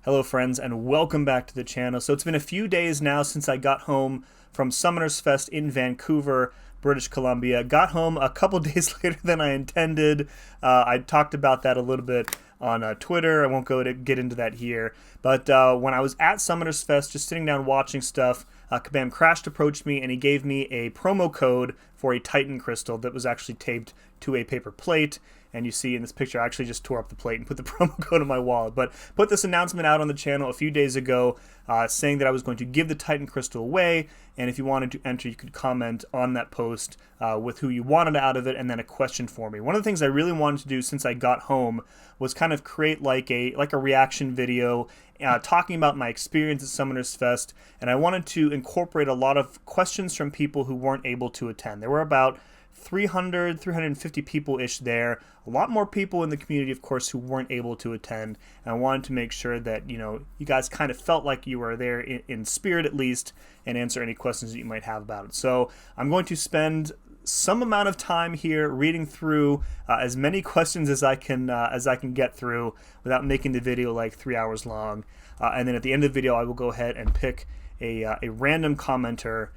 Hello friends and welcome back to the channel. So it's been a few days now since I got home from Summonerfest in Vancouver, British Columbia. Got home a couple days later than I intended. I talked about that a little bit on Twitter. I won't get into that here. But when I was at Summonerfest, just sitting down watching stuff, Kabam Crashed approached me and he gave me a promo code for a Titan crystal that was actually taped to a paper plate. And you see in this picture, I actually just tore up the plate and put the promo code in my wallet. But put this announcement out on the channel a few days ago saying that I was going to give the Titan crystal away. And if you wanted to enter, you could comment on that post with who you wanted out of it and then a question for me. One of the things I really wanted to do since I got home was kind of create like a reaction video talking about my experience at Summoners Fest. And I wanted to incorporate a lot of questions from people who weren't able to attend. There were about 350 people-ish there. A lot more people in the community, of course, who weren't able to attend. And I wanted to make sure that, you guys kind of felt like you were there in spirit at least and answer any questions that you might have about it. So I'm going to spend some amount of time here reading through as many questions as I can get through without making the video like 3 hours long. And then at the end of the video, I will go ahead and pick a random commenter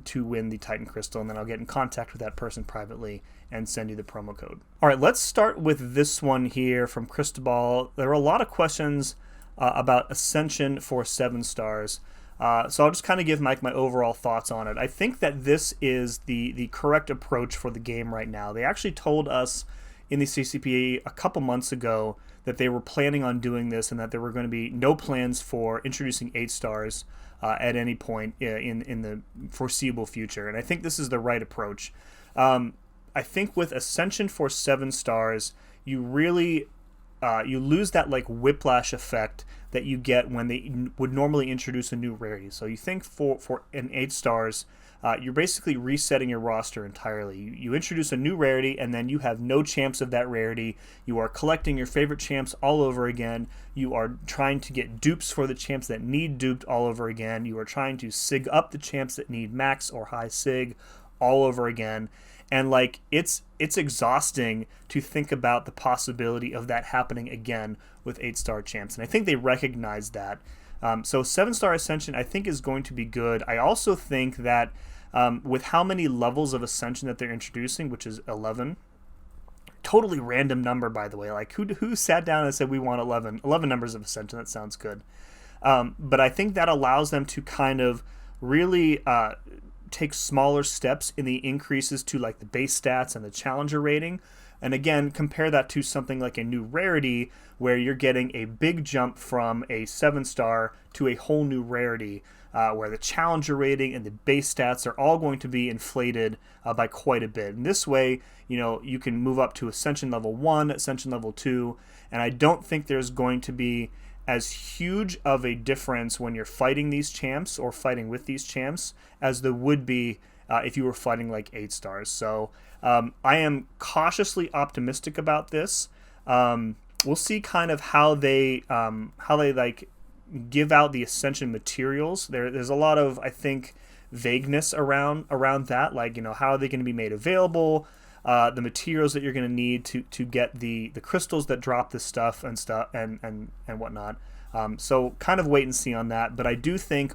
to win the Titan Crystal, and then I'll get in contact with that person privately and send you the promo code. All right, let's start with this one here from Cristobal. There are a lot of questions about Ascension for 7 stars. So I'll just kind of give Mike my overall thoughts on it. I think that this is the correct approach for the game right now. They actually told us in the CCPA a couple months ago that they were planning on doing this and that there were going to be no plans for introducing 8 stars at any point in the foreseeable future. And I think this is the right approach. I think with Ascension for 7 stars, you really you lose that like whiplash effect that you get when they would normally introduce a new rarity. So you think for an 8 stars, you're basically resetting your roster entirely. You introduce a new rarity and then you have no champs of that rarity. You are collecting your favorite champs all over again. You are trying to get dupes for the champs that need duped all over again. You are trying to sig up the champs that need max or high sig all over again. And like it's exhausting to think about the possibility of that happening again with 8-star champs. And I think they recognize that. So 7-star Ascension I think is going to be good. I also think that with how many levels of Ascension that they're introducing, which is 11, totally random number by the way, like who sat down and said we want 11 numbers of Ascension? That sounds good. But I think that allows them to kind of really take smaller steps in the increases to like the base stats and the challenger rating. And again, compare that to something like a new rarity where you're getting a big jump from a 7-star to a whole new rarity where the challenger rating and the base stats are all going to be inflated by quite a bit. And this way, you can move up to Ascension level 1, Ascension level 2, and I don't think there's going to be as huge of a difference when you're fighting these champs or fighting with these champs as there would be if you were fighting like 8 stars. So I am cautiously optimistic about this. We'll see kind of how they like give out the Ascension materials. There's a lot of, I think, vagueness around that. Like, how are they going to be made available? The materials that you're going to need to get the crystals that drop this stuff and whatnot. So kind of wait and see on that. But I do think,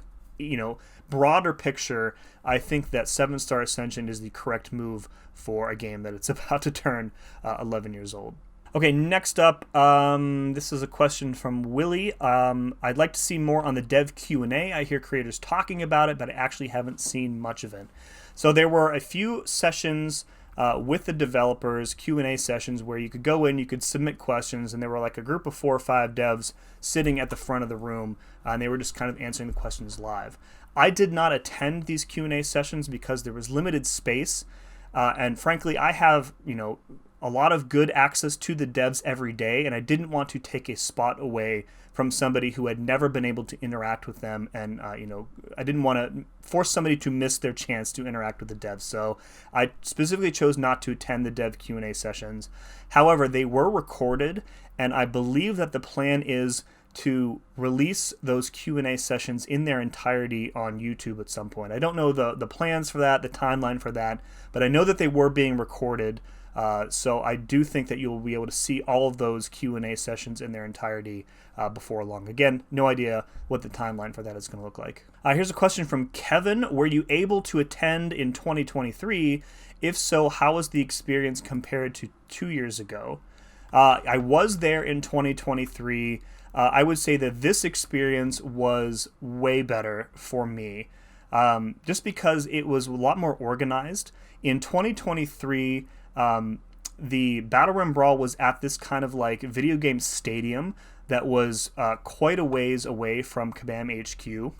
broader picture, I think that 7-star Ascension is the correct move for a game that it's about to turn 11 years old. Okay, next up, this is a question from Willie. I'd like to see more on the dev Q&A. I hear creators talking about it, but I actually haven't seen much of it. So there were a few sessions with the developers, Q&A sessions, where you could go in, you could submit questions, and there were like a group of 4 or 5 devs sitting at the front of the room, and they were just kind of answering the questions live. I did not attend these Q&A sessions because there was limited space, and frankly, I have, a lot of good access to the devs every day, and I didn't want to take a spot away from somebody who had never been able to interact with them, and I didn't want to force somebody to miss their chance to interact with the devs. So I specifically chose not to attend the dev Q&A sessions. However, they were recorded, and I believe that the plan is to release those Q&A sessions in their entirety on YouTube at some point. I don't know the plans for that, the timeline for that, but I know that they were being recorded. So I do think that you'll be able to see all of those Q&A sessions in their entirety before long. Again, no idea what the timeline for that is going to look like. Here's a question from Kevin. Were you able to attend in 2023? If so, how was the experience compared to 2 years ago? I was there in 2023. I would say that this experience was way better for me, just because it was a lot more organized. In 2023, the Battle Rim Brawl was at this kind of like video game stadium that was quite a ways away from Kabam HQ.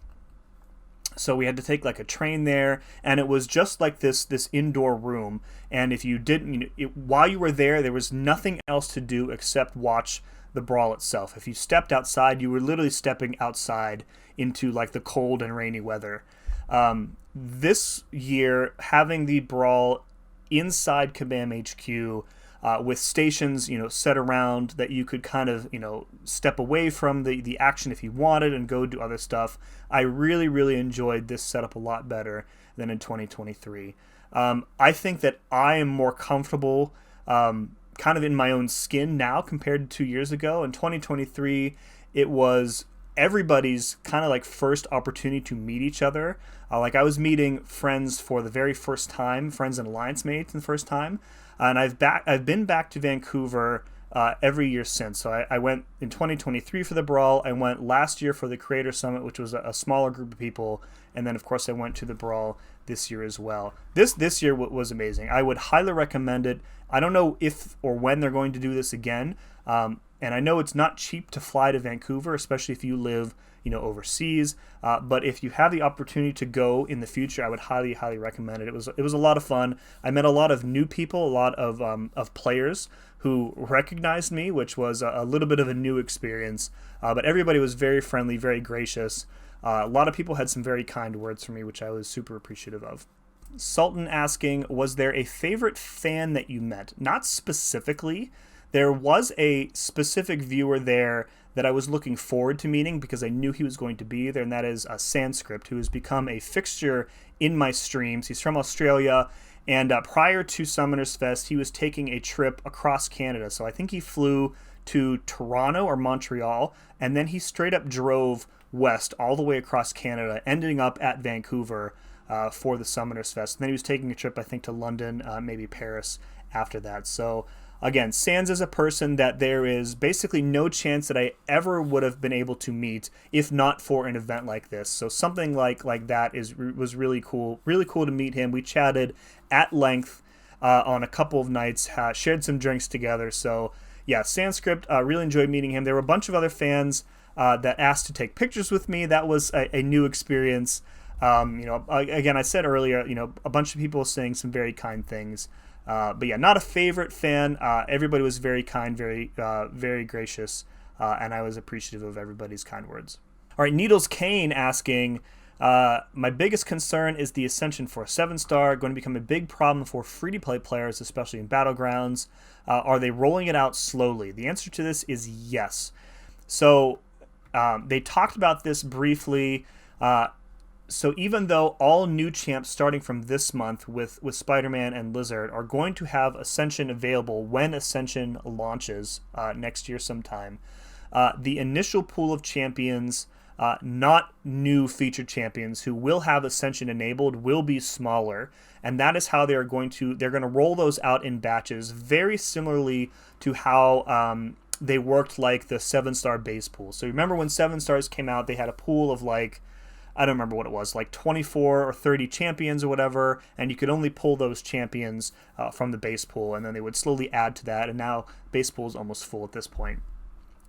So we had to take like a train there, and it was just like this indoor room. And if you didn't, while you were there was nothing else to do except watch the brawl itself. If you stepped outside, you were literally stepping outside into like the cold and rainy weather. This year, having the brawl inside Kabam HQ, with stations, set around that you could kind of, step away from the action if you wanted and go do other stuff. I really, really enjoyed this setup a lot better than in 2023. I think that I am more comfortable kind of in my own skin now compared to 2 years ago. In 2023, it was everybody's kind of like first opportunity to meet each other. Like I was meeting friends for the very first time, friends and alliance mates the first time. And I've been back to Vancouver every year since. So I went in 2023 for the Brawl. I went last year for the Creator Summit, which was a smaller group of people. And then, of course, I went to the Brawl this year as well. This year was amazing. I would highly recommend it. I don't know if or when they're going to do this again. And I know it's not cheap to fly to Vancouver, especially if you live overseas. But if you have the opportunity to go in the future, I would highly, highly recommend it. It was a lot of fun. I met a lot of new people, a lot of players who recognized me, which was a little bit of a new experience. But everybody was very friendly, very gracious. A lot of people had some very kind words for me, which I was super appreciative of. Sultan asking, was there a favorite fan that you met? Not specifically. There was a specific viewer there that I was looking forward to meeting because I knew he was going to be there, and that is Sanskrit, who has become a fixture in my streams. He's from Australia, and prior to Summoners Fest, he was taking a trip across Canada. So I think he flew to Toronto or Montreal, and then he straight up drove west all the way across Canada, ending up at Vancouver for the Summoners Fest. And then he was taking a trip, I think, to London, maybe Paris after that. So again, Sans is a person that there is basically no chance that I ever would have been able to meet if not for an event like this. So something like that was really cool. Really cool to meet him. We chatted at length on a couple of nights, shared some drinks together. So yeah, Sanskrit, really enjoyed meeting him. There were a bunch of other fans that asked to take pictures with me. That was a new experience. Again, I said earlier, a bunch of people saying some very kind things. But yeah, not a favorite fan. Everybody was very kind, very gracious, and I was appreciative of everybody's kind words. All right, Needles Kane asking, my biggest concern is the Ascension for a 7-star going to become a big problem for free-to-play players, especially in Battlegrounds. Are they rolling it out slowly? The answer to this is yes. So they talked about this briefly. So even though all new champs starting from this month with Spider-Man and Lizard are going to have Ascension available when Ascension launches next year sometime, the initial pool of champions, not new featured champions who will have Ascension enabled, will be smaller, and that is how they're going to roll those out in batches, very similarly to how they worked like the 7-star base pool. So remember when 7 stars came out, they had a pool of like, I don't remember what it was, like 24 or 30 champions or whatever, and you could only pull those champions from the base pool, and then they would slowly add to that, and now base pool is almost full at this point.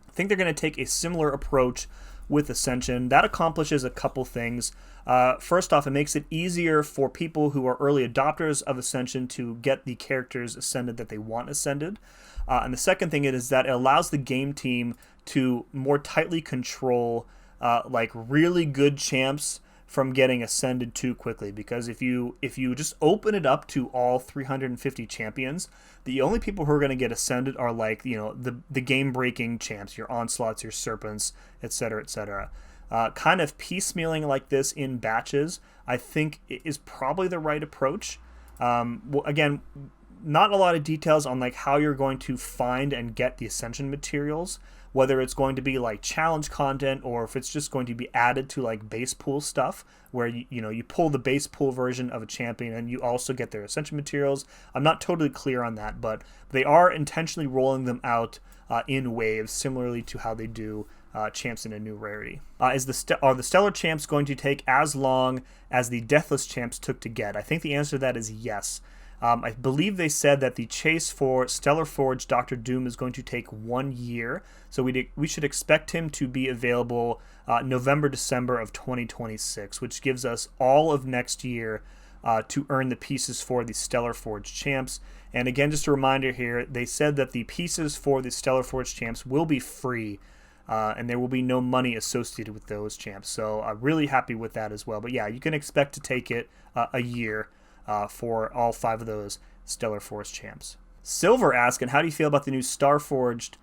I think they're going to take a similar approach with Ascension. That accomplishes a couple things. First off, it makes it easier for people who are early adopters of Ascension to get the characters ascended that they want ascended. And the second thing is that it allows the game team to more tightly control like really good champs from getting ascended too quickly, because if you just open it up to all 350 champions, the only people who are going to get ascended are like the game breaking champs, your Onslaughts, your Serpents, etc., etc. Kind of piecemealing like this in batches, I think is probably the right approach. Again, not a lot of details on like how you're going to find and get the Ascension materials, whether it's going to be like challenge content or if it's just going to be added to like base pool stuff where you pull the base pool version of a champion and you also get their Ascension materials. I'm not totally clear on that, but they are intentionally rolling them out in waves, similarly to how they do champs in a new rarity. Are the Stellar champs going to take as long as the Deathless champs took to get? I think the answer to that is yes. I believe they said that the chase for Stellar Forge Dr. Doom is going to take 1 year, so we should expect him to be available November, December of 2026, which gives us all of next year to earn the pieces for the Stellar Forge champs. And again, just a reminder here, they said that the pieces for the Stellar Forge champs will be free, and there will be no money associated with those champs. So I'm really happy with that as well. But yeah, you can expect to take it a year for all 5 of those Stellar Forge champs. Silver asking, how do you feel about the new Starforged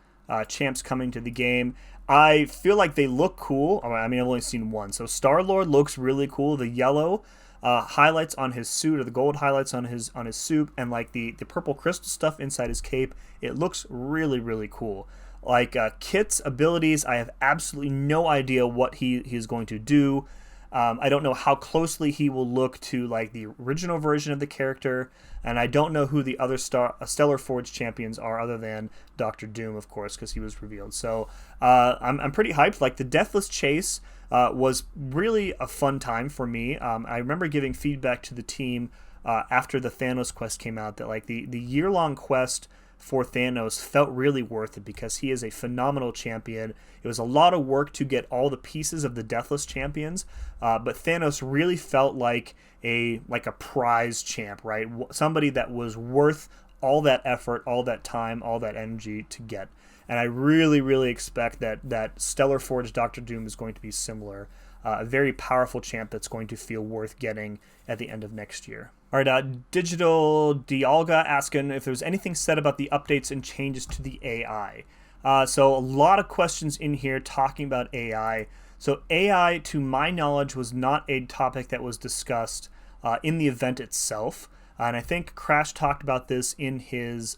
champs coming to the game? I feel like they look cool. I mean, I've only seen one. So Star-Lord looks really cool. The yellow highlights on his suit, or the gold highlights on his suit, and like the purple crystal stuff inside his cape, it looks really, really cool. Like Kit's abilities, I have absolutely no idea what he is going to do. I don't know how closely he will look to like the original version of the character, and I don't know who the other Stellar Forge champions are other than Dr. Doom, of course, because he was revealed. So I'm pretty hyped. Like the Deathless Chase was really a fun time for me. I remember giving feedback to the team after the Thanos quest came out that like the year-long quest for Thanos felt really worth it because he is a phenomenal champion. It was a lot of work to get all the pieces of the Deathless champions, but Thanos really felt like a prize champ, right? Somebody that was worth all that effort, all that time, all that energy to get. And I really, really expect that Stellar Forge Dr. Doom is going to be similar. A very powerful champ that's going to feel worth getting at the end of next year. All right, Digital Dialga asking if there's anything said about the updates and changes to the AI. So a lot of questions in here talking about AI. So AI, to my knowledge, was not a topic that was discussed in the event itself. And I think Crash talked about this in his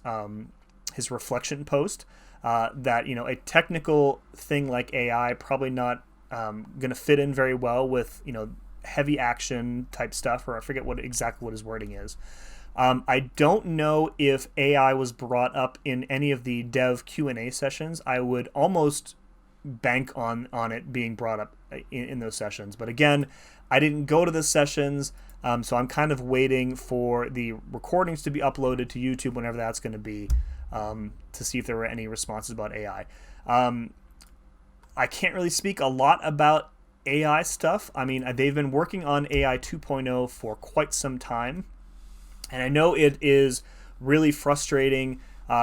reflection post, that a technical thing like AI probably not going to fit in very well with heavy action type stuff, or I forget exactly what his wording is. I don't know if AI was brought up in any of the dev Q&A sessions. I would almost bank on it being brought up in those sessions. But again, I didn't go to the sessions, so I'm kind of waiting for the recordings to be uploaded to YouTube whenever that's going to be, to see if there were any responses about AI. I can't really speak a lot about AI stuff. I mean, they've been working on AI 2.0 for quite some time, and I know it is really frustrating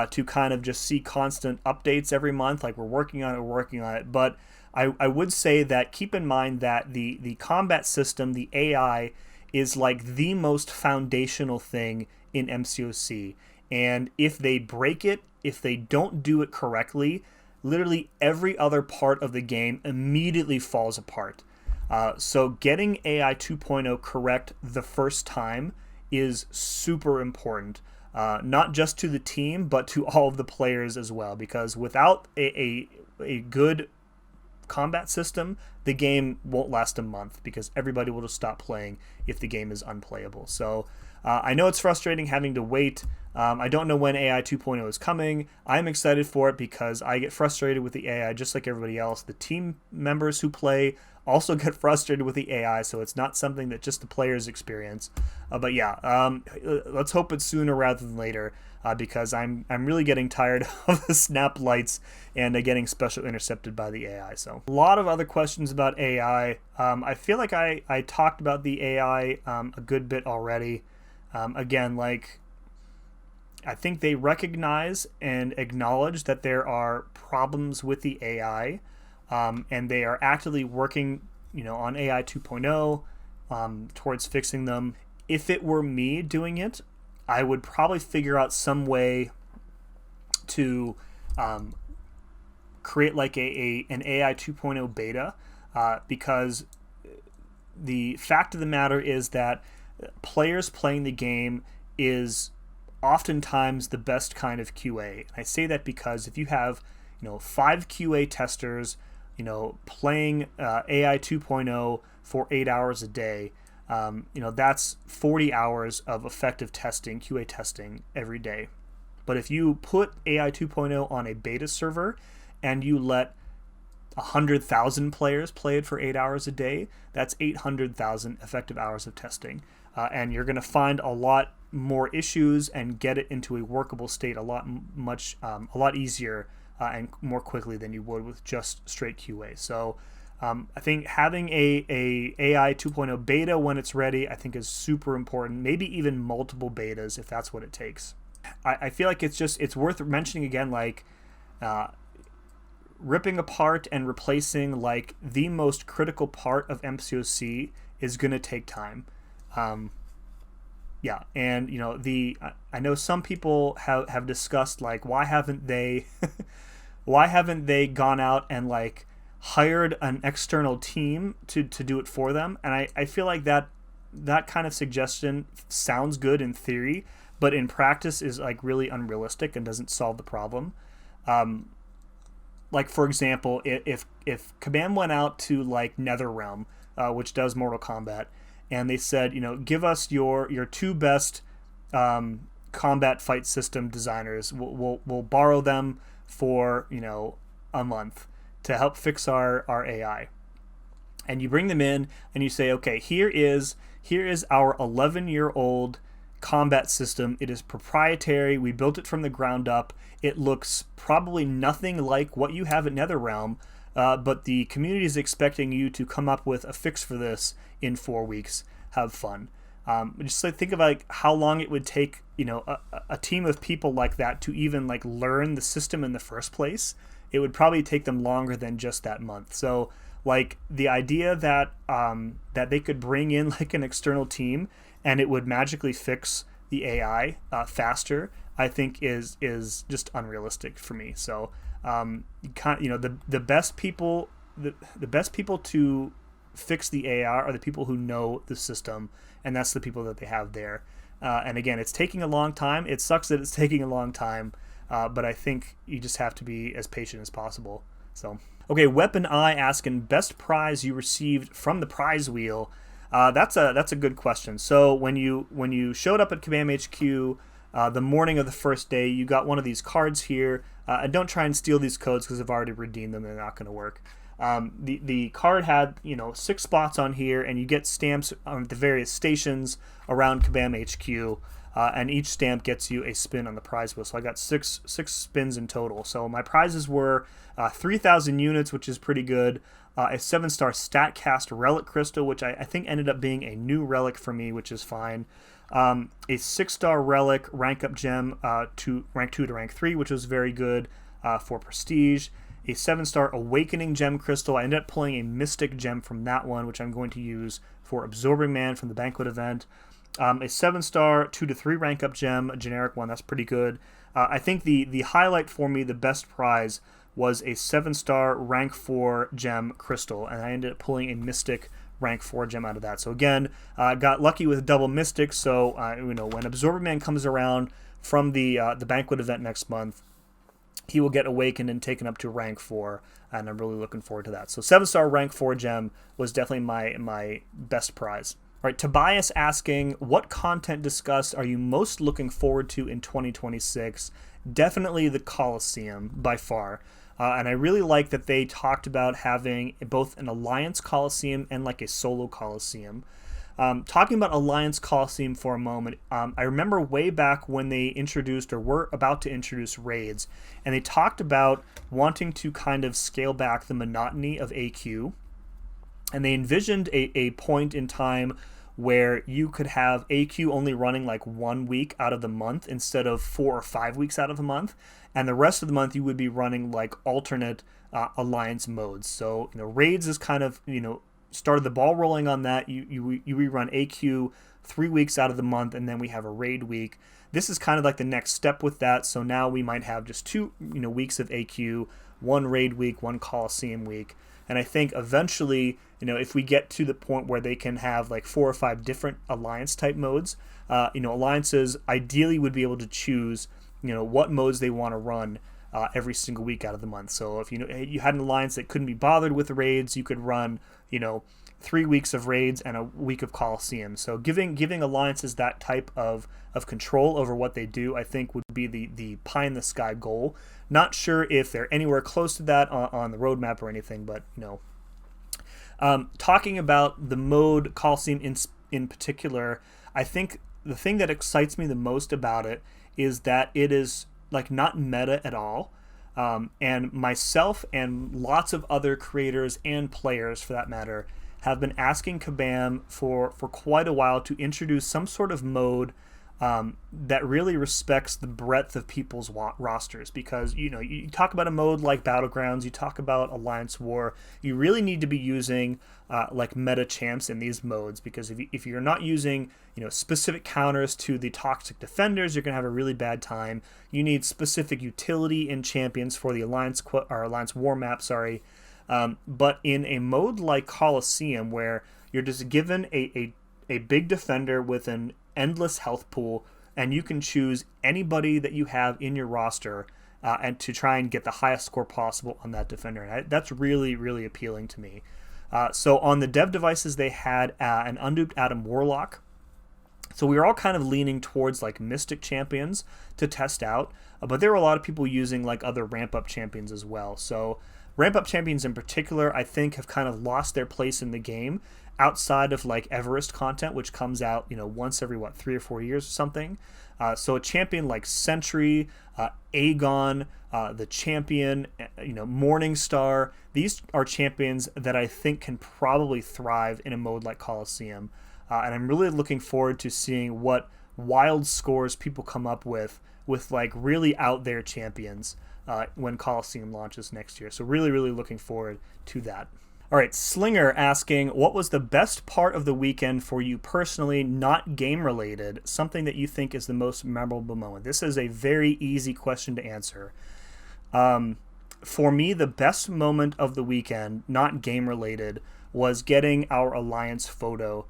to kind of just see constant updates every month, like we're working on it, but I would say that keep in mind that the combat system, the AI, is like the most foundational thing in MCOC, and if they break it, if they don't do it correctly, literally every other part of the game immediately falls apart. So getting AI 2.0 correct the first time is super important, not just to the team, but to all of the players as well, because without a good combat system, the game won't last a month because everybody will just stop playing if the game is unplayable. So I know it's frustrating having to wait. I don't know when AI 2.0 is coming. I'm excited for it because I get frustrated with the AI just like everybody else. The team members who play also get frustrated with the AI, so it's not something that just the players experience. But yeah, let's hope it's sooner rather than later, because I'm really getting tired of the snap lights and getting special intercepted by the AI. So a lot of other questions about AI. I feel like I talked about the AI a good bit already. Again, like, I think they recognize and acknowledge that there are problems with the AI, and they are actively working, on AI 2.0 towards fixing them. If it were me doing it, I would probably figure out some way to create like an AI 2.0 beta, because the fact of the matter is that players playing the game is oftentimes the best kind of QA. And I say that because if you have 5 QA testers playing AI 2.0 for 8 hours a day, that's 40 hours of effective testing, QA testing every day. But if you put AI 2.0 on a beta server and you let 100,000 players play it for 8 hours a day, that's 800,000 effective hours of testing. And you're going to find a lot more issues and get it into a workable state a lot easier and more quickly than you would with just straight QA. So I think having a AI 2.0 beta when it's ready, I think is super important. Maybe even multiple betas if that's what it takes. I feel like it's worth mentioning again, like ripping apart and replacing like the most critical part of MCOC is going to take time. Yeah, and I know some people have discussed like why haven't they gone out and like hired an external team to do it for them? And I feel like that kind of suggestion sounds good in theory, but in practice is like really unrealistic and doesn't solve the problem. Like for example, if Kabam went out to like NetherRealm, which does Mortal Kombat, and they said, give us your 2 best combat fight system designers. We'll borrow them for a month to help fix our AI. And you bring them in and you say, okay, here is our 11-year-old combat system. It is proprietary. We built it from the ground up. It looks probably nothing like what you have at NetherRealm, but the community is expecting you to come up with a fix for this in 4 weeks. Have fun. Just like think of like how long it would take a team of people like that to even like learn the system in the first place. It would probably take them longer than just that month. So like the idea that that they could bring in like an external team and it would magically fix the AI faster, I think is just unrealistic for me. So the best people to fix the AI are the people who know the system, and that's the people that they have there. And again, it's taking a long time. It sucks that it's taking a long time, but I think you just have to be as patient as possible. So, okay, Weapon Eye asking best prize you received from the prize wheel. That's a good question. So when you showed up at Kabam HQ the morning of the first day, you got one of these cards here. And don't try and steal these codes because I've already redeemed them. They're not going to work. The card had 6 spots on here, and you get stamps on the various stations around Kabam HQ, and each stamp gets you a spin on the prize wheel. So I got six spins in total. So my prizes were 3,000 units, which is pretty good. A 7-star StatCast relic crystal, which I think ended up being a new relic for me, which is fine. A 6-star relic rank up gem to rank 2 to rank 3, which was very good for prestige. A 7-star Awakening Gem Crystal. I ended up pulling a Mystic Gem from that one, which I'm going to use for Absorbing Man from the Banquet event. A 7-star 2 to 3 rank up gem, a generic one. That's pretty good. I think the highlight for me, the best prize, was a 7-star rank 4 gem crystal, and I ended up pulling a Mystic rank 4 gem out of that. So again, got lucky with double Mystic. So when Absorbing Man comes around from the Banquet event next month, he will get awakened and taken up to rank 4, and I'm really looking forward to that. So 7-star rank 4 gem was definitely my best prize. All right, Tobias asking, what content discussed are you most looking forward to in 2026? Definitely the Coliseum, by far. And I really like that they talked about having both an Alliance Coliseum and like a solo Coliseum. Talking about Alliance Coliseum for a moment, I remember way back when they introduced or were about to introduce raids, and they talked about wanting to kind of scale back the monotony of AQ, and they envisioned a point in time where you could have AQ only running like 1 week out of the month instead of 4 or 5 weeks out of the month, and the rest of the month you would be running like alternate Alliance modes. So raids is kind of started the ball rolling on that. You rerun AQ 3 weeks out of the month, and then we have a raid week. This is kind of like the next step with that. So now we might have just 2 weeks of AQ, 1 raid week, 1 Coliseum week. And I think eventually, if we get to the point where they can have like 4 or 5 different alliance type modes, alliances ideally would be able to choose, what modes they want to run every single week out of the month. So if you had an alliance that couldn't be bothered with raids, you could run, 3 weeks of raids and a week of Coliseum. So giving alliances that type of control over what they do, I think would be the pie in the sky goal. Not sure if they're anywhere close to that on the roadmap or anything, but talking about the mode Coliseum in particular, I think the thing that excites me the most about it is that it is like not meta at all. And myself and lots of other creators and players, for that matter, have been asking Kabam for quite a while to introduce some sort of mode that really respects the breadth of people's rosters. Because, you talk about a mode like Battlegrounds, you talk about Alliance War, you really need to be using like meta champs in these modes. Because if you're not using, specific counters to the toxic defenders, you're going to have a really bad time. You need specific utility in champions for the Alliance War map, but in a mode like Coliseum, where you're just given a big defender with an endless health pool, and you can choose anybody that you have in your roster and to try and get the highest score possible on that defender. And that's really, really appealing to me. So on the dev devices, they had an unduped Adam Warlock. So we were all kind of leaning towards like Mystic champions to test out, but there were a lot of people using like other ramp-up champions as well. So ramp-up champions in particular, I think, have kind of lost their place in the game outside of like Everest content, which comes out, once every 3 or 4 years or something. So a champion like Sentry, Aegon, the champion, Morningstar, these are champions that I think can probably thrive in a mode like Coliseum. And I'm really looking forward to seeing what wild scores people come up with like really out there champions when Coliseum launches next year. So really, really looking forward to that. All right, Slinger asking, what was the best part of the weekend for you personally, not game related, something that you think is the most memorable moment? This is a very easy question to answer. For me, the best moment of the weekend, not game related, was getting our Alliance photo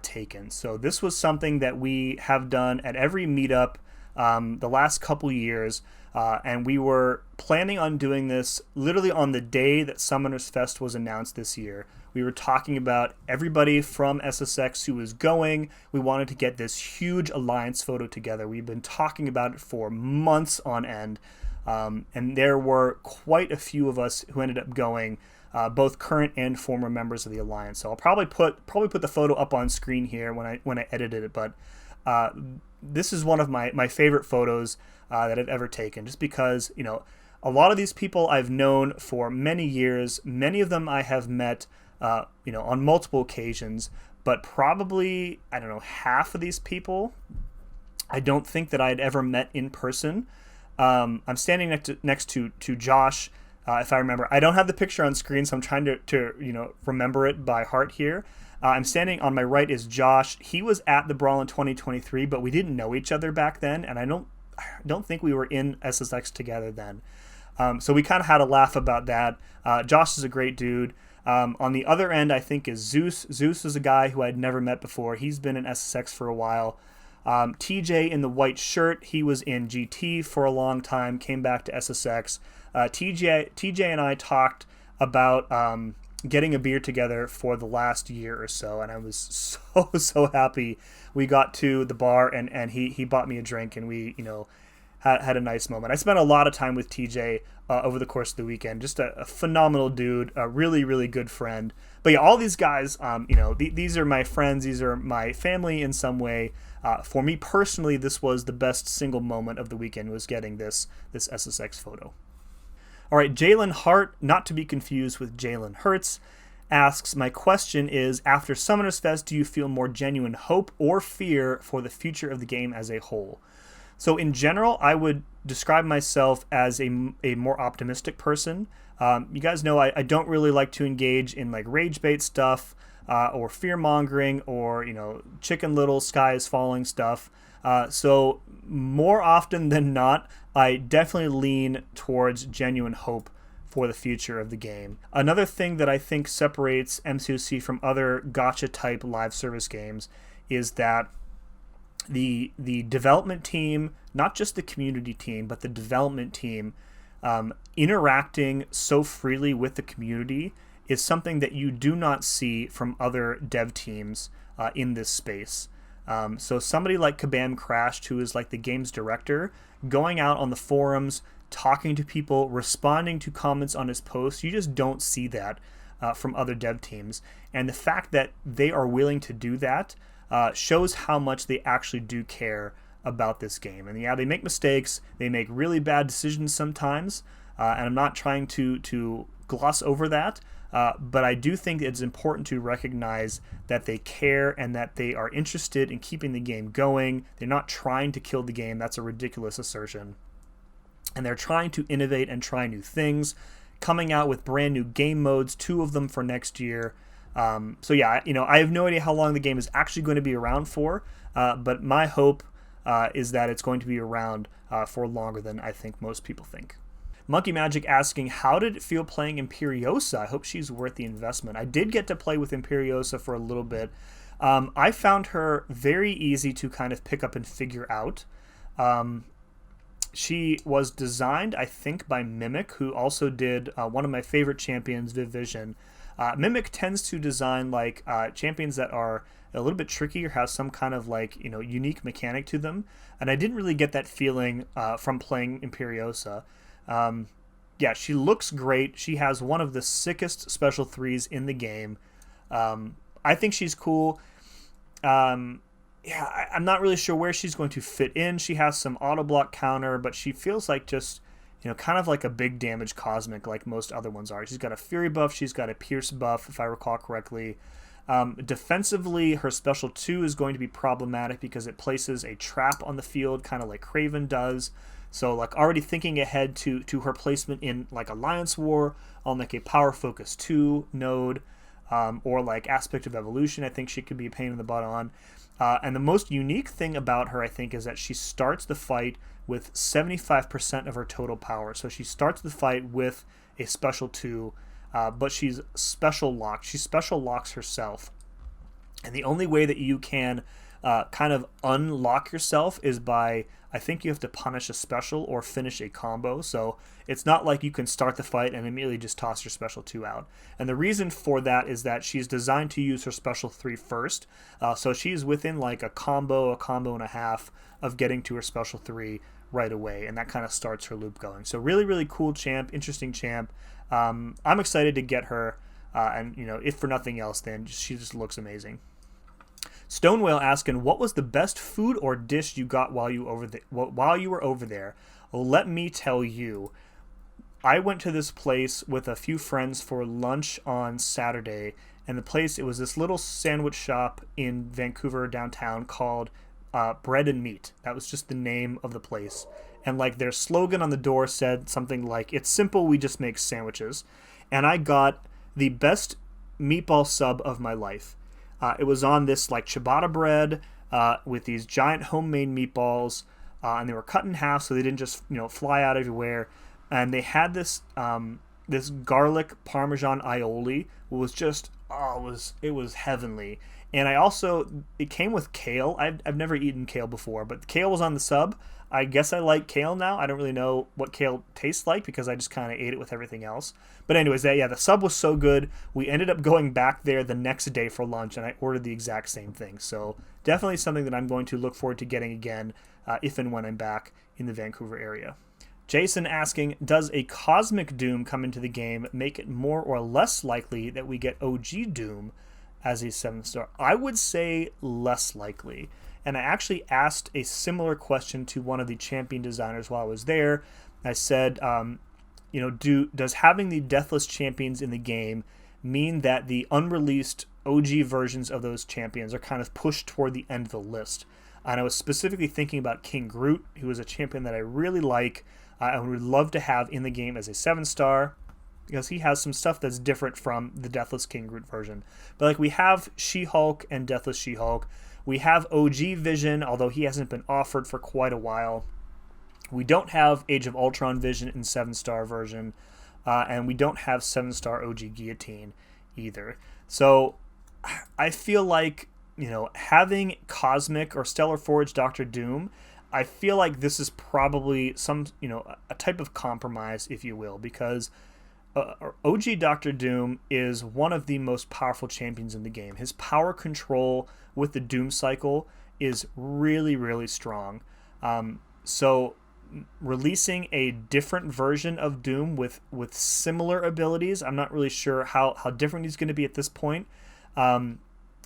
taken. So this was something that we have done at every meetup the last couple years. And we were planning on doing this literally on the day that Summoners Fest was announced this year. We were talking about everybody from SSX who was going. We wanted to get this huge Alliance photo together. We've been talking about it for months on end. And there were quite a few of us who ended up going, both current and former members of the Alliance. So I'll probably put the photo up on screen here when I edited it. But this is one of my favorite photos that I've ever taken, just because, a lot of these people I've known for many years. Many of them I have met, on multiple occasions, but probably, I don't know, half of these people I don't think that I'd ever met in person. I'm standing next to Josh, if I remember. I don't have the picture on screen, so I'm trying to remember it by heart here. I'm standing on my right is Josh. He was at the Brawl in 2023, but we didn't know each other back then, and I don't think we were in SSX together then. So we kind of had a laugh about that. Josh is a great dude. On the other end, I think, is Zeus. Zeus is a guy who I'd never met before. He's been in SSX for a while. TJ in the white shirt, he was in GT for a long time, came back to SSX. TJ and I talked about getting a beer together for the last year or so, and I was so happy we got to the bar and he bought me a drink, and we had a nice moment. I spent a lot of time with TJ over the course of the weekend. Just a phenomenal dude, a really, really good friend. But yeah, all these guys, these are my friends. These are my family in some way. For me personally, this was the best single moment of the weekend, was getting this SSX photo. All right, Jalen Hart, not to be confused with Jalen Hurts, asks, my question is, after Summoners Fest, do you feel more genuine hope or fear for the future of the game as a whole? So in general, I would describe myself as a more optimistic person. You guys know I don't really like to engage in like rage bait stuff or fear mongering or Chicken Little sky is falling stuff. So more often than not, I definitely lean towards genuine hope for the future of the game. Another thing that I think separates MCOC from other gacha type live service games is that the development team, not just the community team, but the development team, interacting so freely with the community is something that you do not see from other dev teams in this space. So somebody like Kabam Crashed, who is like the game's director, going out on the forums, talking to people, responding to comments on his posts, you just don't see that from other dev teams. And the fact that they are willing to do that shows how much they actually do care about this game. And yeah, they make mistakes, they make really bad decisions sometimes, and I'm not trying to gloss over that, but I do think it's important to recognize that they care and that they are interested in keeping the game going. They're not trying to kill the game. That's a ridiculous assertion. And they're trying to innovate and try new things, coming out with brand new game modes, 2 of them for next year. So yeah, I have no idea how long the game is actually going to be around for, but my hope is that it's going to be around for longer than I think most people think. Monkey Magic asking, how did it feel playing Imperiosa? I hope she's worth the investment. I did get to play with Imperiosa for a little bit. I found her very easy to kind of pick up and figure out. She was designed, I think, by Mimic, who also did one of my favorite champions, Viv Vision. Mimic tends to design like champions that are a little bit tricky or have some kind of like unique mechanic to them, and I didn't really get that feeling from playing Imperiosa. Yeah, she looks great. She has one of the sickest special 3s in the game. I think she's cool. Yeah, I'm not really sure where she's going to fit in. She has some auto block counter, but she feels like just kind of like a big damage cosmic like most other ones are. She's got a Fury buff, she's got a Pierce buff, if I recall correctly. Defensively, her special 2 is going to be problematic because it places a trap on the field, kind of like Kraven does. So like already thinking ahead to her placement in like Alliance War on like a Power Focus 2 node, or like Aspect of Evolution, I think she could be a pain in the butt on. And the most unique thing about her, I think, is that she starts the fight with 75% of her total power. So she starts the fight with a special 2, but she's special locked. She special locks herself. And the only way that you can kind of unlock yourself is by, I think you have to punish a special or finish a combo. So it's not like you can start the fight and immediately just toss your special 2 out. And the reason for that is that she's designed to use her special 3 first. So she's within like a combo and a half of getting to her special 3 right away. And that kind of starts her loop going. So really, really cool champ, interesting champ. I'm excited to get her. And, if for nothing else, then she just looks amazing. Stonewhale asking, what was the best food or dish you got while you were over there? Well, let me tell you, I went to this place with a few friends for lunch on Saturday, and it was this little sandwich shop in Vancouver downtown called Bread and Meat. That was just the name of the place. And like their slogan on the door said something like, it's simple, we just make sandwiches. And I got the best meatball sub of my life. It was on this like ciabatta bread with these giant homemade meatballs, and they were cut in half so they didn't just fly out everywhere. And they had this this garlic parmesan aioli. It was heavenly. And it came with kale. I've never eaten kale before, but kale was on the sub. I guess I like kale now. I don't really know what kale tastes like because I just kind of ate it with everything else. But anyways, the sub was so good. We ended up going back there the next day for lunch, and I ordered the exact same thing. So definitely something that I'm going to look forward to getting again if and when I'm back in the Vancouver area. Jason asking, does a Cosmic Doom come into the game, make it more or less likely that we get OG Doom as a 7-star? I would say less likely. And I actually asked a similar question to one of the champion designers while I was there. I said, does having the Deathless champions in the game mean that the unreleased OG versions of those champions are kind of pushed toward the end of the list? And I was specifically thinking about King Groot, who is a champion that I really like and would love to have in the game as a 7-star, because he has some stuff that's different from the Deathless King Groot version. But like we have She-Hulk and Deathless She-Hulk. We have OG Vision, although he hasn't been offered for quite a while. We don't have Age of Ultron Vision in 7-star version. and we don't have 7-star OG Guillotine either. So I feel like, having Cosmic or Stellar Forge Doctor Doom, I feel like this is probably some, a type of compromise, if you will, because OG Doctor Doom is one of the most powerful champions in the game. His power control with the Doom cycle is really, really strong. So releasing a different version of Doom with similar abilities, I'm not really sure how different he's going to be at this point.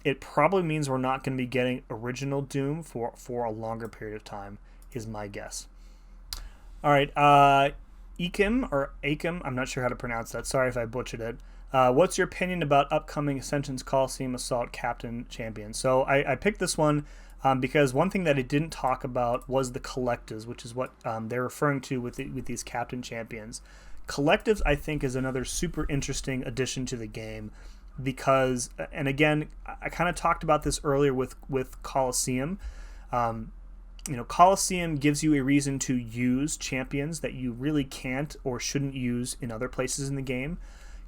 It probably means we're not going to be getting original Doom for a longer period of time, is my guess. All right, Akim, I'm not sure how to pronounce that. Sorry if I butchered it. What's your opinion about upcoming Ascension's Coliseum Assault Captain Champion? So I picked this one because one thing that I didn't talk about was the collectives, which is what they're referring to with these Captain Champions. Collectives, I think, is another super interesting addition to the game because, and again, I kind of talked about this earlier with Coliseum. Coliseum gives you a reason to use champions that you really can't or shouldn't use in other places in the game.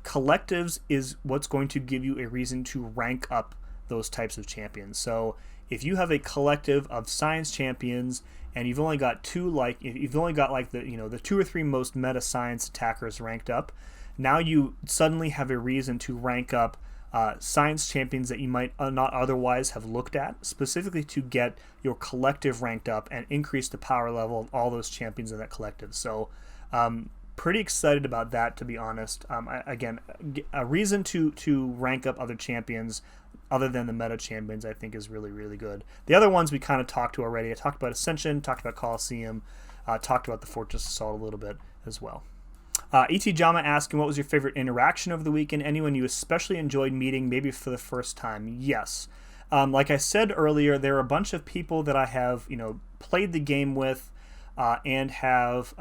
Collectives is what's going to give you a reason to rank up those types of champions. So if you have a collective of science champions and you've only got the 2 or 3 most meta science attackers ranked up, now you suddenly have a reason to rank up science champions that you might not otherwise have looked at, specifically to get your collective ranked up and increase the power level of all those champions in that collective. So pretty excited about that, to be honest. Again, a reason to rank up other champions other than the meta champions, I think, is really, really good. The other ones we kind of talked to already. I talked about Ascension, talked about Coliseum, talked about the Fortress Assault a little bit as well. E.T. Jama asking, what was your favorite interaction of the weekend? Anyone you especially enjoyed meeting, maybe for the first time? Yes. Like I said earlier, there are a bunch of people that I have, played the game with and have,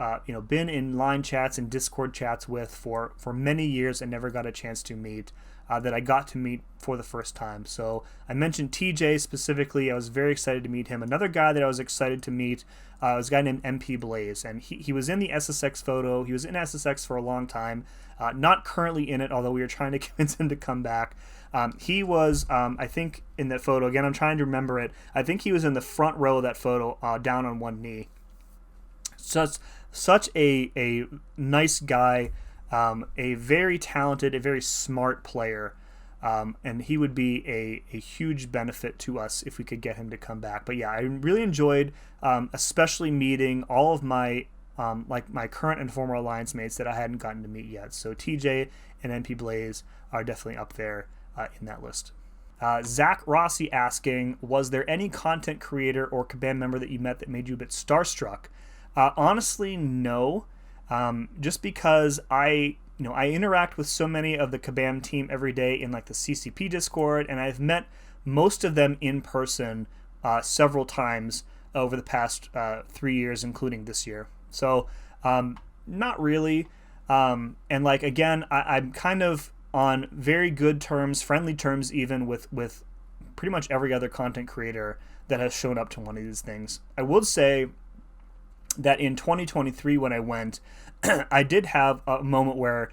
been in line chats and Discord chats with for many years and never got a chance to meet, that I got to meet for the first time. So I mentioned TJ specifically. I was very excited to meet him. Another guy that I was excited to meet was a guy named MP Blaze, and he was in the SSX photo. He was in SSX for a long time, not currently in it, although we were trying to convince him to come back. He was, I think, in that photo. Again, I'm trying to remember it. I think he was in the front row of that photo, down on one knee. Such a nice guy, a very talented, a very smart player, and he would be a huge benefit to us if we could get him to come back. But yeah, I really enjoyed, especially meeting all of my my current and former alliance mates that I hadn't gotten to meet yet. So TJ and MP Blaze are definitely up there in that list. Zach Rossi asking, was there any content creator or Kabam member that you met that made you a bit starstruck? Honestly, no. Just because I interact with so many of the Kabam team every day in like the CCP Discord, and I've met most of them in person several times over the past 3 years, including this year. So not really. And like, again, I'm kind of on very good terms, friendly terms even with pretty much every other content creator that has shown up to one of these things. I would say that in 2023 when I went, I did have a moment where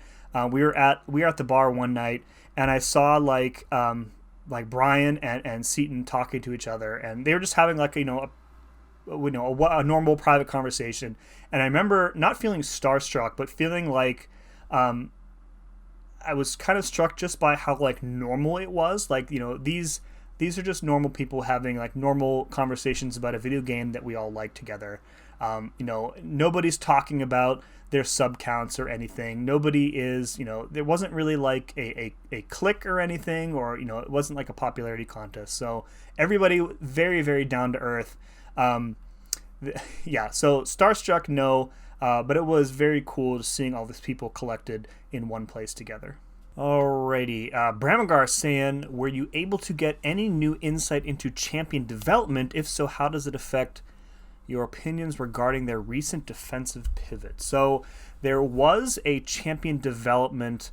we were at the bar one night, and I saw like Brian and Seaton talking to each other, and they were just having like a normal private conversation. And I remember not feeling starstruck, but feeling like I was kind of struck just by how like normal it was. Like, these are just normal people having like normal conversations about a video game that we all like together. Nobody's talking about their sub counts or anything. Nobody is, there wasn't really like a click or anything, or, it wasn't like a popularity contest. So everybody very, very down to earth. Yeah, so starstruck, no, but it was very cool just seeing all these people collected in one place together. Alrighty, Bramagar saying, were you able to get any new insight into champion development? If so, how does it affect your opinions regarding their recent defensive pivot? So there was a champion development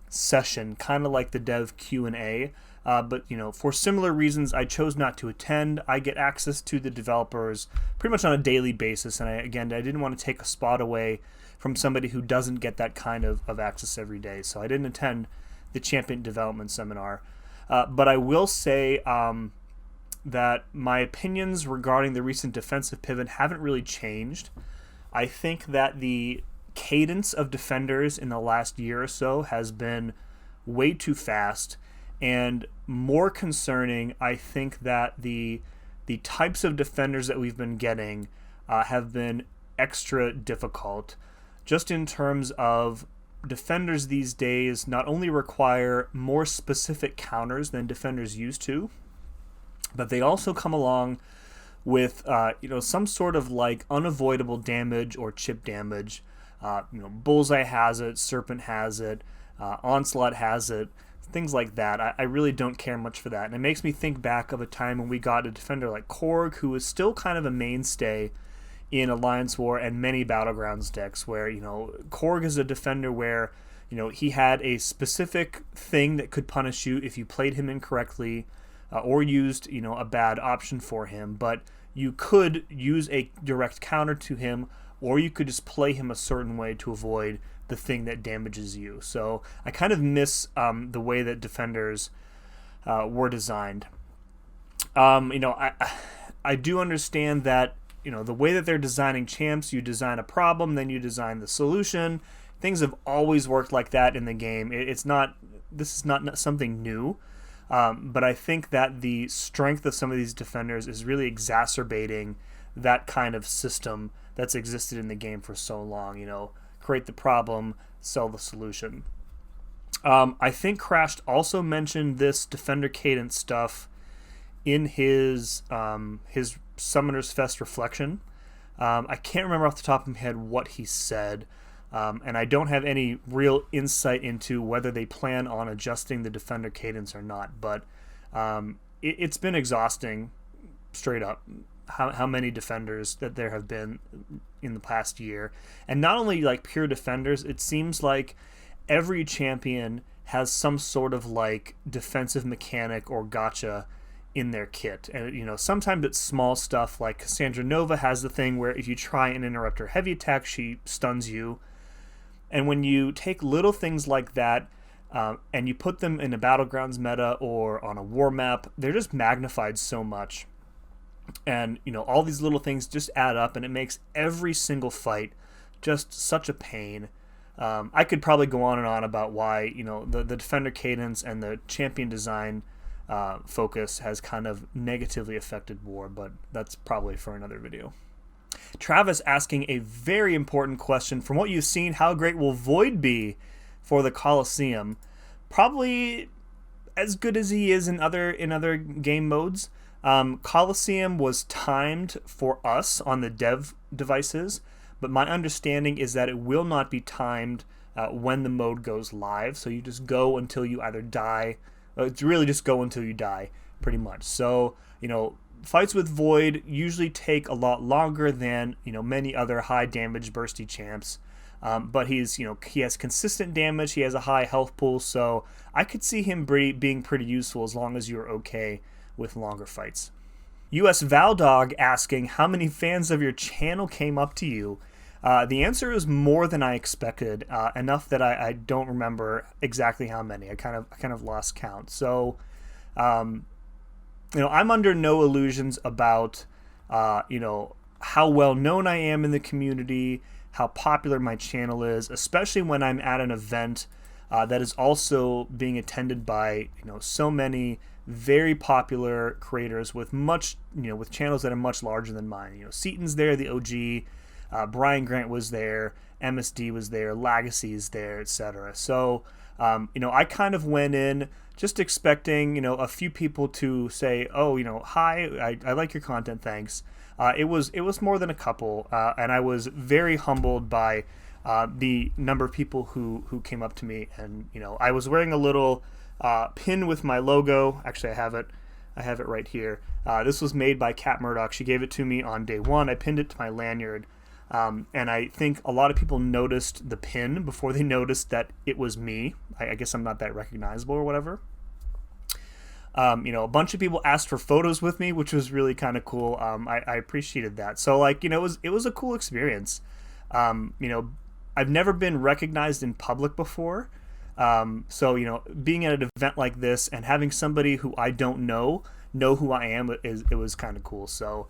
session, kind of like the dev Q&A, but for similar reasons I chose not to attend. I get access to the developers pretty much on a daily basis, and I didn't want to take a spot away from somebody who doesn't get that kind of access every day. So I didn't attend the Champion Development Seminar. But I will say that my opinions regarding the recent defensive pivot haven't really changed. I think that the cadence of defenders in the last year or so has been way too fast, and more concerning, I think that the types of defenders that we've been getting have been extra difficult, just in terms of defenders these days not only require more specific counters than defenders used to, but they also come along with some sort of like unavoidable damage or chip damage. Bullseye has it, Serpent has it, Onslaught has it, things like that. I really don't care much for that, and it makes me think back of a time when we got a defender like Korg, who was still kind of a mainstay in Alliance War and many Battlegrounds decks, where Korg is a defender where he had a specific thing that could punish you if you played him incorrectly, or used a bad option for him, but you could use a direct counter to him, or you could just play him a certain way to avoid the thing that damages you. So I kind of miss the way that defenders were designed. I do understand that the way that they're designing champs, you design a problem, then you design the solution. Things have always worked like that in the game. This is not something new. But I think that the strength of some of these defenders is really exacerbating that kind of system that's existed in the game for so long. Create the problem, sell the solution. I think Crashed also mentioned this defender cadence stuff in his Summoner's Fest reflection. I can't remember off the top of my head what he said. And I don't have any real insight into whether they plan on adjusting the defender cadence or not. But it's been exhausting, straight up, how many defenders that there have been in the past year. And not only like pure defenders, it seems like every champion has some sort of like defensive mechanic or gotcha in their kit. And sometimes it's small stuff, like Cassandra Nova has the thing where if you try and interrupt her heavy attack, she stuns you. And when you take little things like that and you put them in a Battlegrounds meta or on a war map, they're just magnified so much. And, all these little things just add up, and it makes every single fight just such a pain. I could probably go on and on about why, the defender cadence and the champion design focus has kind of negatively affected war, but that's probably for another video. Travis asking a very important question. From what you've seen, how great will Void be for the Coliseum? Probably as good as he is in other game modes. Coliseum was timed for us on the dev devices, but my understanding is that it will not be timed when the mode goes live. So you just go until you either die. It's really just go until you die, pretty much. So, fights with Void usually take a lot longer than many other high damage bursty champs, but he has consistent damage. He has a high health pool, so I could see him being pretty useful as long as you're okay with longer fights. US Valdog asking how many fans of your channel came up to you. The answer is more than I expected, enough that I don't remember exactly how many. I kind of lost count. So. I'm under no illusions about, how well known I am in the community, how popular my channel is, especially when I'm at an event that is also being attended by, so many very popular creators with with channels that are much larger than mine. Seaton's there, the OG, Brian Grant was there, MSD was there, Legacy's there, etc. So, I kind of went in just expecting, a few people to say, oh, hi, I like your content, thanks. It was more than a couple, and I was very humbled by the number of people who came up to me. And, I was wearing a little pin with my logo. Actually, I have it right here. This was made by Kat Murdoch. She gave it to me on day one. I pinned it to my lanyard. And I think a lot of people noticed the pin before they noticed that it was me. I guess I'm not that recognizable or whatever. A bunch of people asked for photos with me, which was really kind of cool. I appreciated that. So it was a cool experience. I've never been recognized in public before. So, being at an event like this and having somebody who I don't know who I am, it was kind of cool. So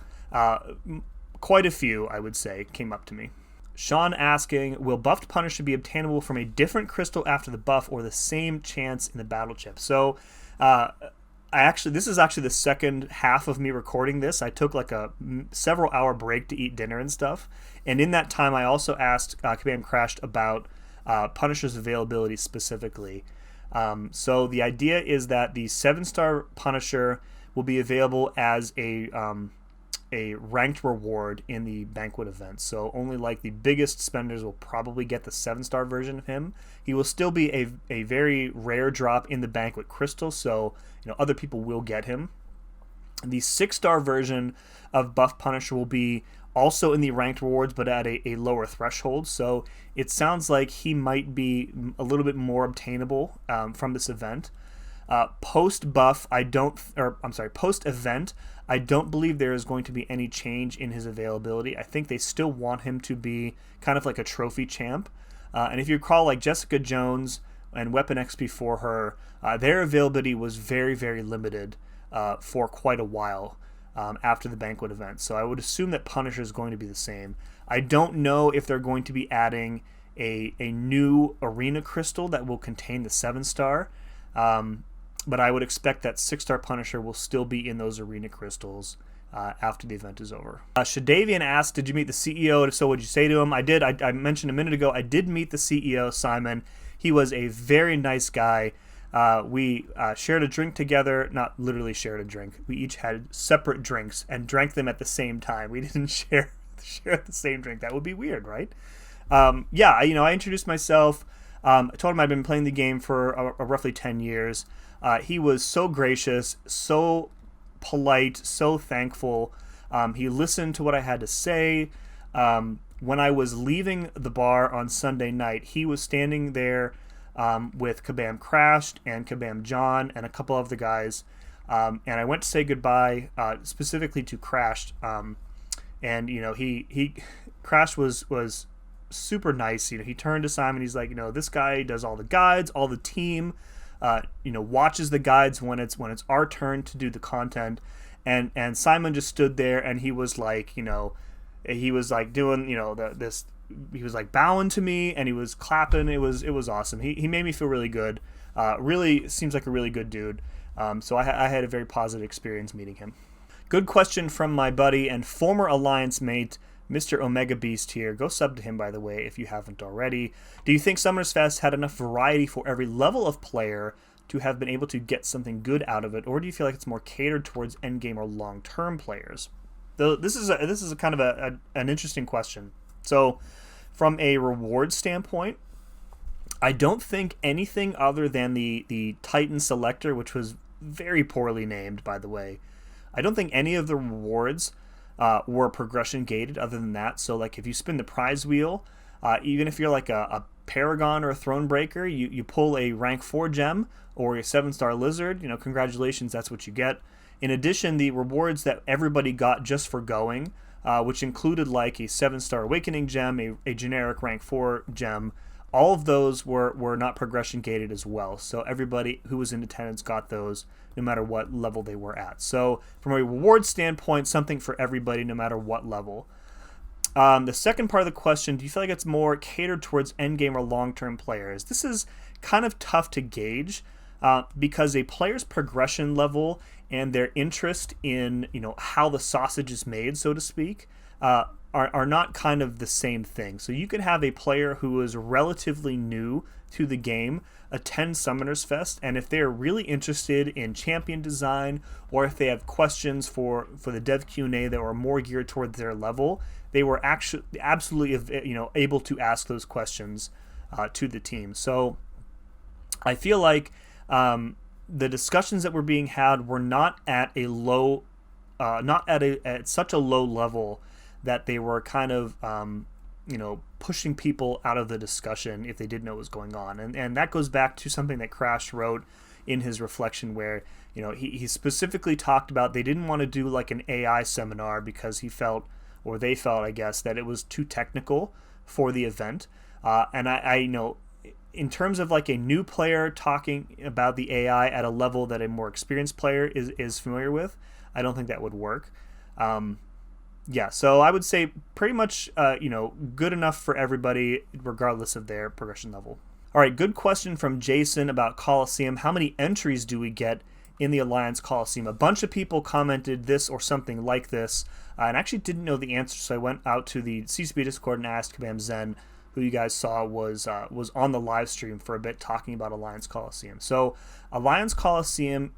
quite a few, I would say, came up to me. Sean asking, will buffed Punisher be obtainable from a different crystal after the buff or the same chance in the battle chip? So this is actually the second half of me recording this. I took like a several hour break to eat dinner and stuff. And in that time, I also asked Kabam Crashed about Punisher's availability specifically. So the idea is that the 7-star Punisher will be available as a ranked reward in the banquet event. So only like the biggest spenders will probably get the 7-star version of him. He will still be a very rare drop in the banquet crystal, so other people will get him. The 6-star version of buff Punisher will be also in the ranked rewards, but at a lower threshold. So it sounds like he might be a little bit more obtainable from this event. Post event, I don't believe there is going to be any change in his availability. I think they still want him to be kind of like a trophy champ. And if you recall, like Jessica Jones and Weapon X before her, their availability was very, very limited for quite a while after the banquet event. So I would assume that Punisher is going to be the same. I don't know if they're going to be adding a new arena crystal that will contain the 7-star. But I would expect that 6-star Punisher will still be in those arena crystals after the event is over. Shadavian asked, did you meet the CEO? If so, what did you say to him? I did. I mentioned a minute ago, I did meet the CEO, Simon. He was a very nice guy. We shared a drink together. Not literally shared a drink. We each had separate drinks and drank them at the same time. We didn't share the same drink. That would be weird, right? I introduced myself. I told him I'd been playing the game for roughly 10 years. He was so gracious, so polite, so thankful. He listened to what I had to say. When I was leaving the bar on Sunday night, he was standing there with Kabam Crashed and Kabam John and a couple of the guys. And I went to say goodbye, specifically to Crashed. He Crashed was super nice. He turned to Simon. He's like, this guy does all the guides, all the team. Watches the guides when it's our turn to do the content, and Simon just stood there and he was like, he was like doing, he was like bowing to me and he was clapping. It was awesome. He made me feel really good. Really seems like a really good dude. So I had a very positive experience meeting him. Good question from my buddy and former Alliance mate, Mr. Omega Beast here. Go sub to him, by the way, if you haven't already. Do you think Summonerfest had enough variety for every level of player to have been able to get something good out of it, or do you feel like it's more catered towards endgame or long-term players? This is a kind of an interesting question. So, from a reward standpoint, I don't think anything other than the Titan Selector, which was very poorly named, by the way, I don't think any of the rewards were progression gated other than that. So like if you spin the prize wheel, even if you're like a Paragon or a Thronebreaker, you pull a rank 4 gem or a 7-star Lizard, congratulations, that's what you get. In addition, the rewards that everybody got just for going, which included like a 7-star Awakening gem, a generic rank 4 gem, all of those were not progression gated as well. So everybody who was in attendance got those no matter what level they were at. So from a reward standpoint, something for everybody no matter what level. The second part of the question, do you feel like it's more catered towards endgame or long-term players? This is kind of tough to gauge because a player's progression level and their interest in how the sausage is made, so to speak, are not kind of the same thing. So you could have a player who is relatively new to the game attend Summoners Fest, and if they're really interested in champion design, or if they have questions for the dev Q&A that were more geared toward their level, they were actually absolutely able to ask those questions to the team. So I feel like the discussions that were being had were not at a low, at such a low level that they were kind of pushing people out of the discussion if they didn't know what was going on. And that goes back to something that Crash wrote in his reflection where, he specifically talked about they didn't want to do like an AI seminar because he felt, or they felt, I guess, that it was too technical for the event. And I you know, in terms of like a new player talking about the AI at a level that a more experienced player is familiar with, I don't think that would work. Yeah, so I would say pretty much, you know, good enough for everybody, regardless of their progression level. All right, good question from Jason about Coliseum. How many entries do we get in the Alliance Coliseum? A bunch of people commented this or something like this, and actually didn't know the answer, so I went out to the CCP Discord and asked Kabam Zen, who you guys saw was on the live stream for a bit talking about Alliance Coliseum. So Alliance Coliseum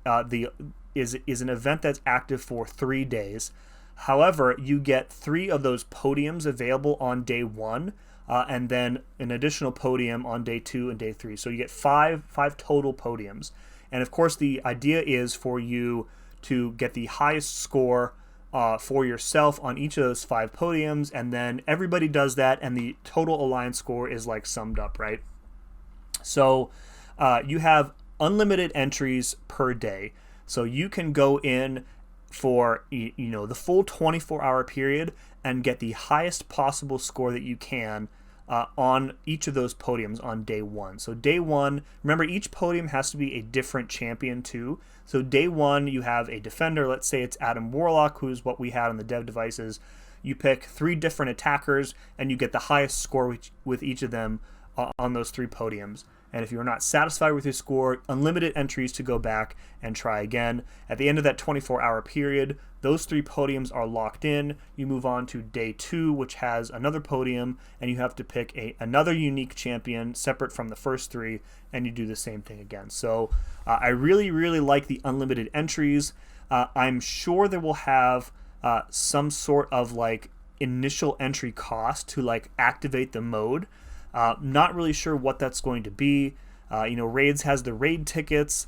is an event that's active for 3 days. However, you get 3 of those podiums available on day 1, and then an additional podium on day 2 and day 3. So you get five total podiums. And of course, the idea is for you to get the highest score for yourself on each of those 5 podiums, and then everybody does that, and the total Alliance score is like summed up, right? So you have unlimited entries per day. So you can go in for, you know, the full 24-hour period and get the highest possible score that you can on each of those podiums on day 1. So day 1, remember, each podium has to be a different champion too. So day 1, you have a defender. Let's say it's Adam Warlock, who's what we had on the dev devices. You pick 3 different attackers, and you get the highest score with each of them on those 3 podiums. And if you're not satisfied with your score, unlimited entries to go back and try again. At the end of that 24-hour period, those 3 podiums are locked in. You move on to day 2, which has another podium, and you have to pick another unique champion separate from the first 3, and you do the same thing again. So I really, really like the unlimited entries. I'm sure they will have some sort of like initial entry cost to like activate the mode. Not really sure what that's going to be. You know, Raids has the raid tickets.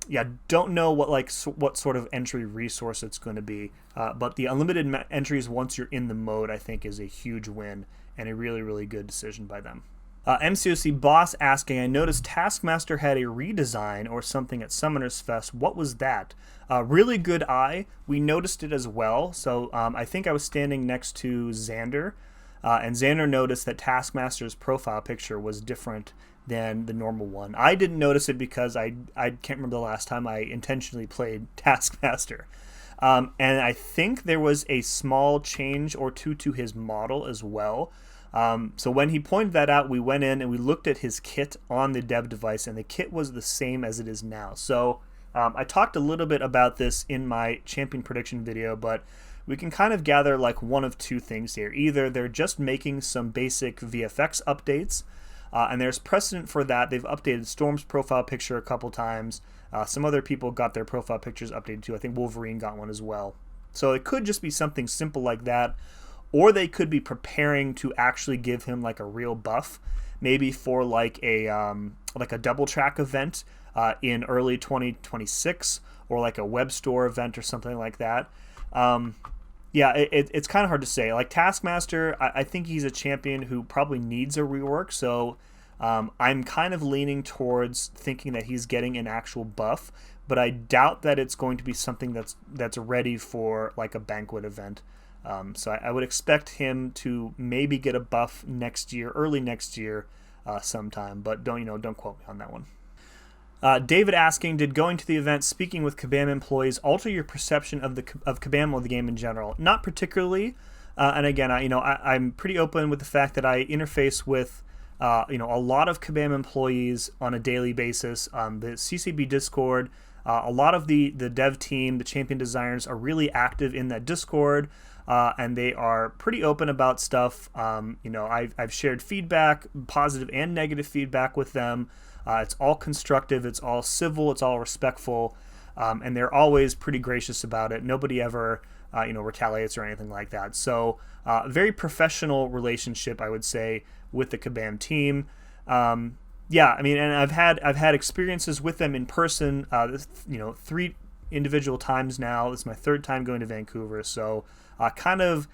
Yeah, don't know what sort of entry resource it's going to be. But the unlimited entries once you're in the mode, I think, is a huge win and a really, really good decision by them. MCOC Boss asking, I noticed Taskmaster had a redesign or something at Summoners Fest. What was that? Really good eye. We noticed it as well. So I think I was standing next to Xander. And Xander noticed that Taskmaster's profile picture was different than the normal one. I didn't notice it because I can't remember the last time I intentionally played Taskmaster. And I think there was a small change or two to his model as well. So when he pointed that out, we went in and we looked at his kit on the dev device, and the kit was the same as it is now. So I talked a little bit about this in my champion prediction video, but we can kind of gather like one of 2 things here. Either they're just making some basic VFX updates, and there's precedent for that. They've updated Storm's profile picture a couple times. Some other people got their profile pictures updated too. I think Wolverine got one as well. So it could just be something simple like that, or they could be preparing to actually give him like a real buff, maybe for like a double track event in early 2026, or like a web store event or something like that. Yeah, it's kind of hard to say. Like Taskmaster, I think he's a champion who probably needs a rework, so I'm kind of leaning towards thinking that he's getting an actual buff, but I doubt that it's going to be something that's ready for like a banquet event. So I would expect him to maybe get a buff next year, early next year, sometime, but don't quote me on that one. David asking, did going to the event, speaking with Kabam employees, alter your perception of Kabam or the game in general? Not particularly. And again, I'm pretty open with the fact that I interface with a lot of Kabam employees on a daily basis. The CCB Discord, a lot of the dev team, the champion designers are really active in that Discord, and they are pretty open about stuff. I've shared feedback, positive and negative feedback with them. It's all constructive, it's all civil, it's all respectful, and they're always pretty gracious about it. Nobody ever, retaliates or anything like that. So, very professional relationship, I would say, with the Kabam team. And I've had experiences with them in person. 3 individual times now. This is my 3rd time going to Vancouver, so kind of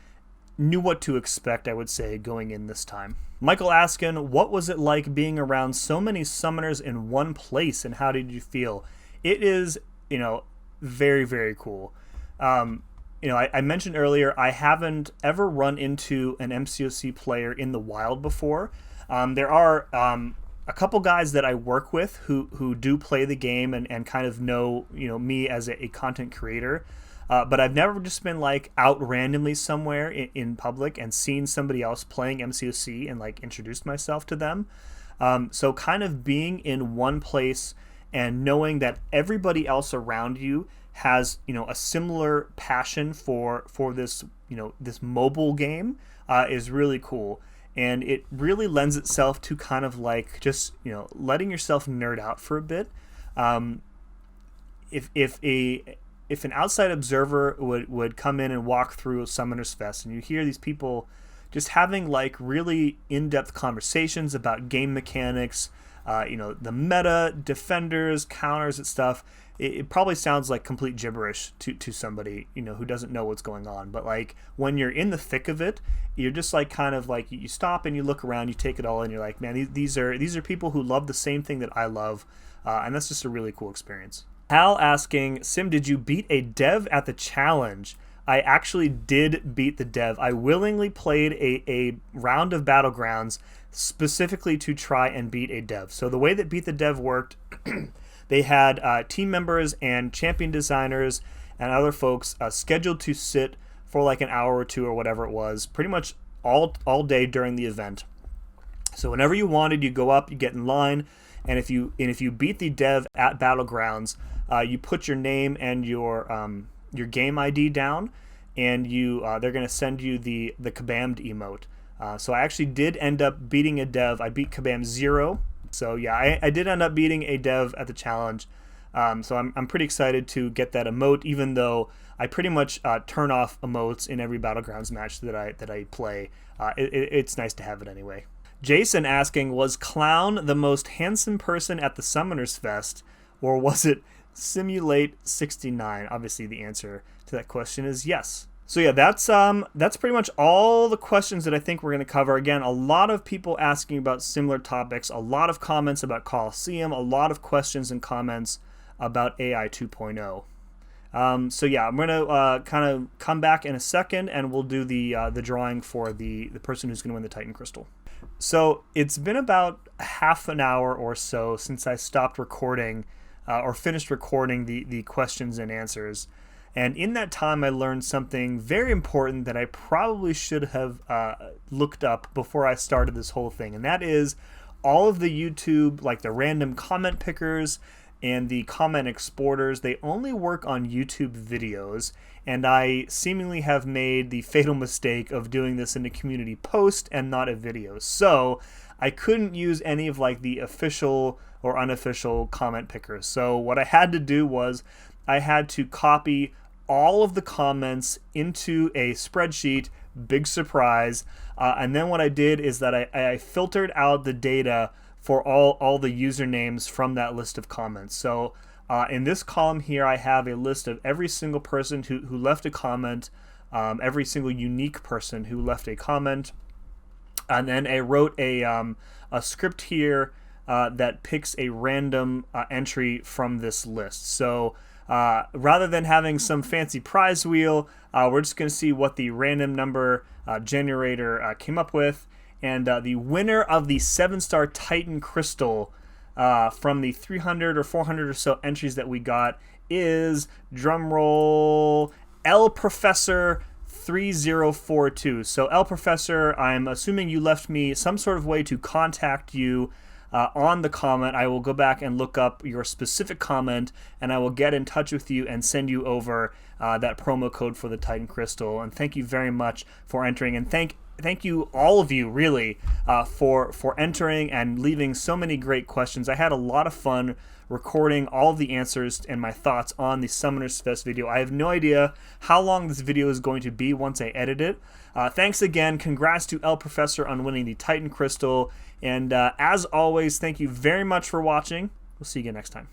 knew what to expect, I would say, going in this time. Michael asking, what was it like being around so many summoners in one place, and how did you feel? It is, very, very cool. I mentioned earlier, I haven't ever run into an MCOC player in the wild before. There are a couple guys that I work with who do play the game and kind of know me as a content creator. But I've never just been like out randomly somewhere in public and seen somebody else playing MCOC and like introduced myself to them. So kind of being in one place and knowing that everybody else around you has a similar passion for this this mobile game is really cool, and it really lends itself to kind of like just letting yourself nerd out for a bit. If an outside observer would come in and walk through Summoners Fest and you hear these people just having like really in-depth conversations about game mechanics, the meta, defenders, counters and stuff, it probably sounds like complete gibberish to somebody who doesn't know what's going on. But like when you're in the thick of it, you're just like kind of like you stop and you look around, you take it all in, you're like, man, these are people who love the same thing that I love, and that's just a really cool experience. Hal asking, Sim, did you beat a dev at the challenge? I actually did beat the dev. I willingly played a round of Battlegrounds specifically to try and beat a dev. So the way that Beat the Dev worked, they had team members and champion designers and other folks scheduled to sit for like an hour or two or whatever it was, pretty much all day during the event. So whenever you wanted, you go up, you get in line, and if you beat the dev at Battlegrounds, you put your name and your game ID down, and they're going to send you the Kabammed emote. So I actually did end up beating a dev. I beat Kabam 0. So yeah, I did end up beating a dev at the challenge. So I'm pretty excited to get that emote, even though I pretty much turn off emotes in every Battlegrounds match that I play. It's nice to have it anyway. Jason asking, was Clown the most handsome person at the Summoners Fest, or was it Simulate 69? Obviously the answer to that question is yes. So yeah, that's pretty much all the questions that I think we're going to cover. Again, a lot of people asking about similar topics, a lot of comments about Coliseum, a lot of questions and comments about AI 2.0. So yeah, I'm going to kind of come back in a second and we'll do the drawing for the person who's going to win the Titan Crystal. So it's been about half an hour or so since I stopped recording or finished recording the questions and answers. And in that time, I learned something very important that I probably should have looked up before I started this whole thing. And that is all of the YouTube, like the random comment pickers and the comment exporters, they only work on YouTube videos. And I seemingly have made the fatal mistake of doing this in a community post and not a video. So I couldn't use any of like the official or unofficial comment pickers. So what I had to do was I had to copy all of the comments into a spreadsheet, big surprise. And then what I did is that I filtered out the data for all the usernames from that list of comments. So in this column here, I have a list of every single person who left a comment, every single unique person who left a comment. And then I wrote a script here that picks a random entry from this list. So rather than having some fancy prize wheel, we're just going to see what the random number generator came up with. And the winner of the 7-star Titan Crystal from the 300 or 400 or so entries that we got is, drumroll, L Professor 3042. So L Professor, I'm assuming you left me some sort of way to contact you on the comment. I will go back and look up your specific comment, and I will get in touch with you and send you over that promo code for the Titan Crystal. And thank you very much for entering, and thank you all of you really for entering and leaving so many great questions. I had a lot of fun recording all of the answers and my thoughts on the Summoners Fest video. I have no idea how long this video is going to be once I edit it. Thanks again. Congrats to El Professor on winning the Titan Crystal. And as always, thank you very much for watching. We'll see you again next time.